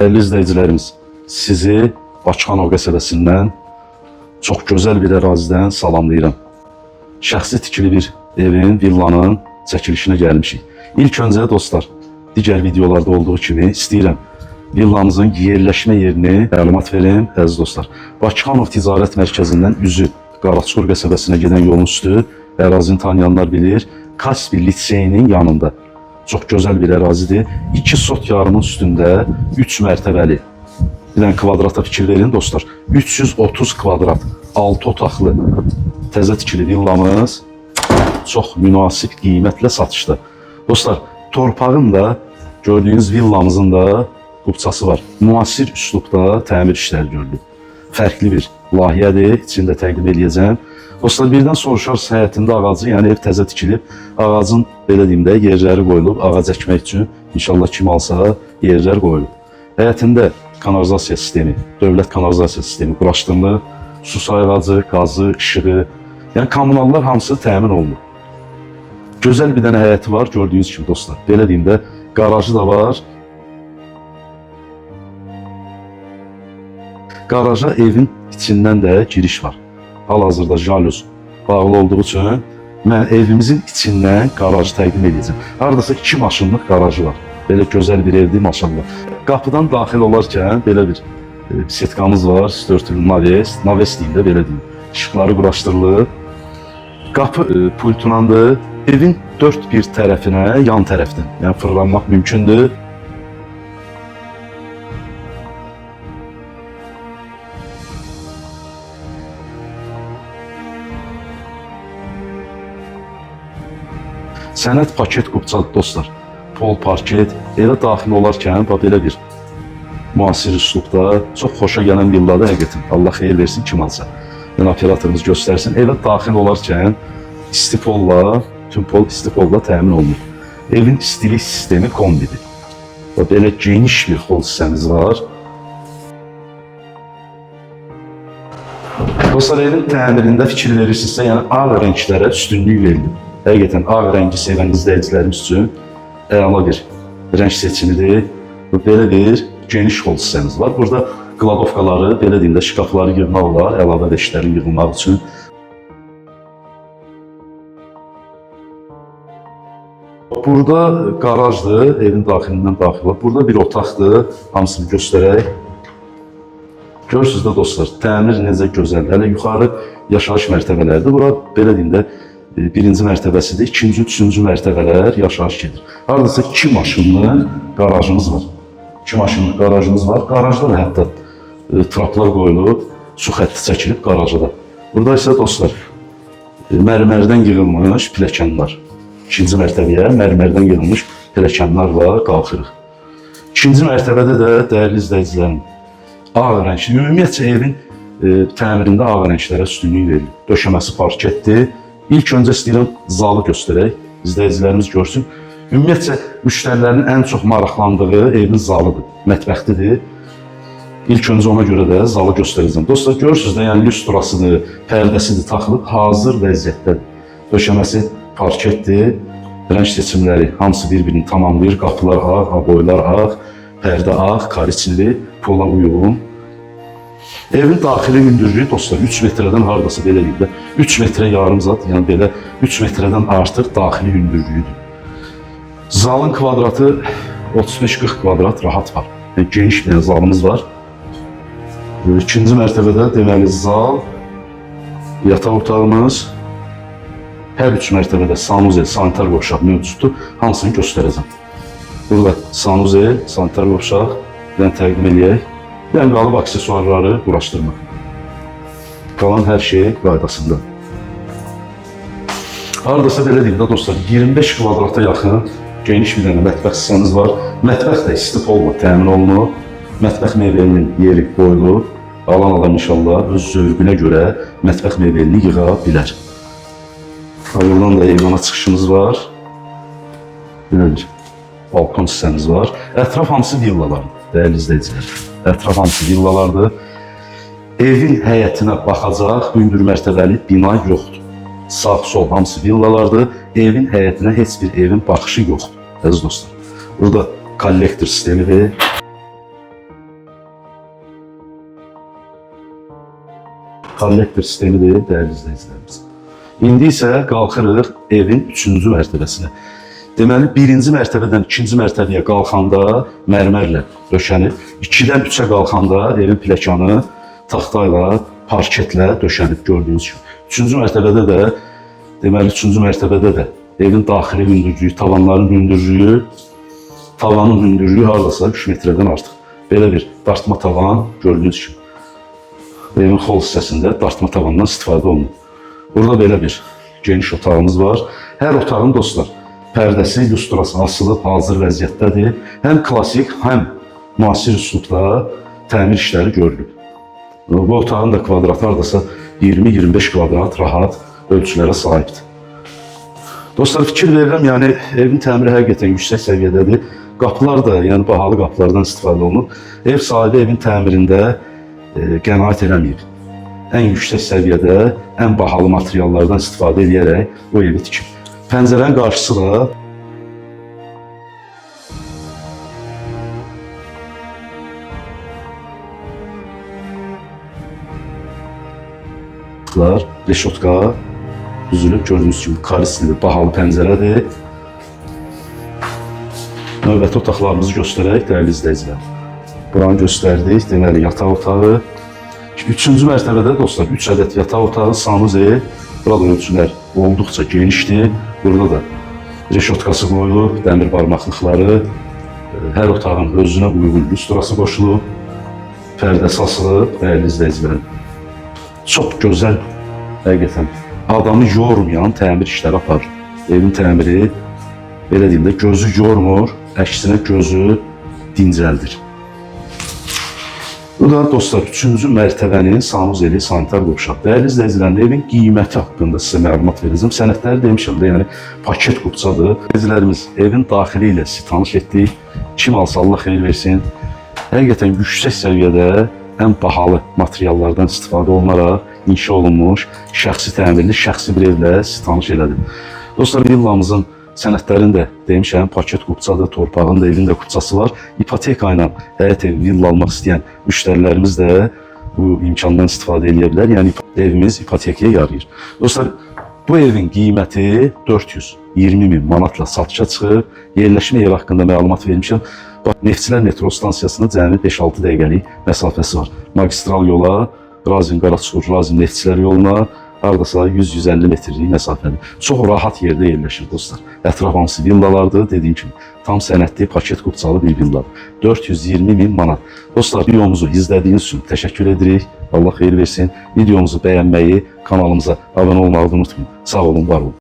Değerli izləyicilərimiz, sizi Bakıxanov qəsəbəsindən çox gözəl bir ərazidən salamlayıram. Şəxsi tikili bir evin, villanın çəkilişinə gəlmişik. İlk öncə dostlar, digər videolarda olduğu kimi istəyirəm villanızın yerləşmə yerini məlumat verim, əziz dostlar. Bakıxanov Ticarət Mərkəzindən üzü Qaraçuxur qəsəbəsinə gedən yolun üstü, ərazini tanıyanlar bilir, Kaspi liseyinin yanında. Çox gözəl bir ərazidir. 2 sot yarımın üstündə 3 mərtəbəli. Bir dənə kvadrata fikir verin dostlar. 330 kvadrat, 6 otaqlı, təzə tikili villamız çox münasib qiymətlə satışda. Dostlar, torpağın da gördüyünüz villamızın da qubçası var. Müasir üslubda təmir işləri görülür. Fərqli bir layihədir, içində təqdim edəcəm. Dostlar, birdən soruşarsınız həyətində ağacı, yəni ev təzə tikilib, ağacın belə deyim də yerləri qoyulub, ağac əkmək üçün inşallah kim alsa yerlər qoyulub. Həyətində kanalizasiya sistemi, dövlət kanalizasiya sistemi quraşdırılır, su sayğacı, qazı, işığı, yəni kommunallar hamısı təmin olunur. Gözəl bir dənə həyəti var, gördüyünüz kimi dostlar. Belə deyim də, qarajı da var. Qaraja evin içindən də giriş var. Hal-hazırda jaluz bağlı olduğu üçün mən evimizin içindən qarajı təqdim edəcəm. Haradasa 2 maşınlıq qarajı var. Belə gözəl bir evdir maşallah. Qapıdan daxil olarkən belə bir setkamız var, üstörtülü naves deyim də belə deyim. İşıqları quraşdırılıb. Qapı pultunandır. Evin 4 bir tərəfinə, yan tərəfdən, yəni fırlanmaq mümkündür. Sənət paket qubçalı dostlar. Pol parket, evə daxil olarkən belə bir müasir üslubda, çox xoşa gələn villada həqiqətən. Allah xeyir versin kim alsa. Yəni operatorumuz göstərsin. Evə daxil olarkən istipolla, tüm pol istipolla təmin olunur. Evin istilik sistemi kombidir. Belə geniş bir hol hissəmiz var. Dostlar, evin təmirində fikir verirsinizsə, yəni ağ rənglərə üstünlük verilir. Həqiqətən ağ rəngi sevən izləyicilərimiz üçün əla bir rəng seçimidir. Belə bir geniş hol hissəmiz var. Burada qladovkaları, belə deyim də, şkafları yığmaq olar, əlavə veşlərin yığılmaq üçün. Burada qarajdır, evin daxilindən daxil var. Burada bir otaqdır, hamısını göstərək. Görürsünüz də dostlar, təmir necə gözəl. Hələ yuxarı yaşayış mərtəbələrdir. Bura belə deyim də, birinci mərtəbəsidir, ikinci, üçüncü mərtəbələr yaşayış gedir. Haradasa 2 maşınlı qarajımız var. 2 maşınlı qarajımız var. Qarajda da hətta traplar qoyulub, su xətti çəkilib qarajda. Burada isə dostlar, mərmərdən yığılmış pilləkənlər. İkinci mərtəbəyə mərmərdən yığılmış pilləkənlərlə qalxırıq. İkinci mərtəbədə də dəyərli izləyicilərim, ağ rəngli, ümumiyyətcə evin təmirində ağ rənglərə üstünlük verilir. Döşəməsi parketdir. İlk öncə istəyirəm zalı göstərək, izləyicilərimiz görsün. Ümumiyyətcə, müştərilərin ən çox maraqlandığı evin zalıdır, mətbəxtidir. İlk öncə ona görə də zalı göstərəcəm. Dostlar, görürsünüz də, yəni lüstrasıdır, pərdəsidir, taxılıb, hazır vəziyyətdədir. Döşəməsi parketdir, rəng seçimləri hamısı bir-birini tamamlayır. Qapılar ağ, aboylar ağ, pərdə ağ, kariçili, pola uyğun. Evin daxili hündürlüyü dostlar 3 metrədən haradasa belə deyim də 3 metrə yarım zat, yəni belə 3 metrədən artıq daxili hündürlüyüdür. Zalın kvadratı 35-40 kvadrat rahat var. Yəni geniş bir zalımız var. İkinci mərtəbədə deməli zal, yataq otağımız, hər 3 mərtəbədə sanuzel, sanitar qovşaq mövcuddur. Hamısını göstərəcəm. Burada sanuzel, sanitar qovşaq təqdim edək. Yəni qalıb aksesuarları quraşdırmaq. Qalan hər şey qaydasında. Haradasa belə deyim də dostlar, 25 kvadrata yaxın geniş bir dənə mətbəx hissəmiz var. Mətbəx də isti polla təmin olunur. Mətbəx mebelinin yeri qoyulur. Alan adam inşallah öz zövqünə görə mətbəx mebelini yığa bilər. Buradan da eyvana çıxışımız var. Belə bir balkon hissəmiz var. Ətraf hamısı villalardır, dəyərli izləyicilər. Ətraf hamısı villalardır. Evin həyətinə baxacaq hündür mərtəbəli bina yoxdur. Sağ, sol hamısı villalardır. Evin həyətinə heç bir evin baxışı yoxdur, əziz dostlar. Burada kollektor sistemidir. kollektor sistemidir, dəyərli izləyicilərimiz. İndi isə qalxırıq evin 3-cü mərtəbəsinə. Deməli, 1-ci mərtəbədən 2-ci mərtəbəyə qalxanda mərmərlə döşənib, 2-dən 3-ə qalxanda evin pləkanı taxtayla, parketlə döşənib gördüyünüz kimi. 3-cü mərtəbədə də, deməli, 3-cü mərtəbədə də evin daxili hündürlüyü, tavanların hündürlüyü, tavanın hündürlüyü hardasa 3 metrədən artıq. Belə bir dartma tavan gördüyünüz kimi. Evin xol hissəsində dartma tavandan istifadə olunur. Burada belə bir geniş otağımız var. Hər otağın dostlar, pərdəsi, lustrası asılıb hazır vəziyyətdədir. Həm klasik, həm müasir üslubda təmir işləri görülüb. Bu otağın da kvadratı hardasa 20-25 kvadrat rahat ölçülərə sahibdir. Dostlar, fikir verirəm, yəni evin təmiri həqiqətən yüksək səviyyədədir. Qapılar da, yəni bahalı qapılardan istifadə olunub. Ev sahibi evin təmirində qənaət eləməyib. Ən yüksək səviyyədə, ən bahalı materiallardan istifadə edərək bu evi tikib. Pəncərənin qarşısı da reşotka düzülüb, gördüyünüz kimi karislidir, bahalı pəncərədir. Növbəti otaqlarımızı göstərək, dəyərli izləyicilər. Buranı göstərdik, deməli, yataq otağı. 3-cü mərtəbədə dostlar, 3 ədəd yataq otağı, sanuzel. Burada ölçülər olduqca genişdir. Burada da reşotkası qoyulub, dəmir barmaqlıqları, hər otağın özünə uyğun lustrası qoşulub, pərdəsi asılıb, dəyərli izləyicilərim. Çox gözəl, həqiqətən, adamı yormayan təmir işləri aparır. Evin təmiri, belə deyim də, gözü yormur, əksinə gözü dincəldir. Bu da dostlar, 3-cü mərtəbənin sanuzeli, sanitar qovşaq. Dəyərli izləyicilərin, evin qiyməti haqqında sizə məlumat verəcəm. Sənədləri demişəm də, yəni paket qupçadır. İzləyicilərimiz evin daxili ilə sizi tanış etdik. Kim alsa Allah xeyir versin. Həqiqətən yüksək səviyyədə ən bahalı materiallardan istifadə olunaraq inşa olunmuş, şəxsi təmirli, şəxsi bir evlə sizi tanış elədim. Dostlar, villamızın sənədlərində demişəm, paket qupçadır, torpağın da, evin də qupçası var. İpoteka ilə həyət evi, villa almaq istəyən müştərilərimiz də bu imkandan istifadə edə bilər. Yəni, evimiz ipotekaya yarayır. Dostlar, bu evin qiyməti 420.000 manatla satışa çıxıb. Yerləşmə ev haqqında məlumat vermişəm. Neftçilər metro stansiyasına cəmi 5-6 dəqiqəlik məsafəsi var. Magistral yola, Razin Qaraçuxur, Razin Neftçilər yoluna hardasa 100-150 metrlik məsafədir. Çox rahat yerdə yerləşir dostlar. Ətraf hamısı villalardır, dediyim kimi. Tam sənədli, paket qupçalı bir villadır. 420.000 manat. Dostlar, videomuzu izlədiyiniz üçün təşəkkür edirik. Allah xeyir versin. Videomuzu bəyənməyi, kanalımıza abunə olmağı unutmayın. Sağ olun, var olun.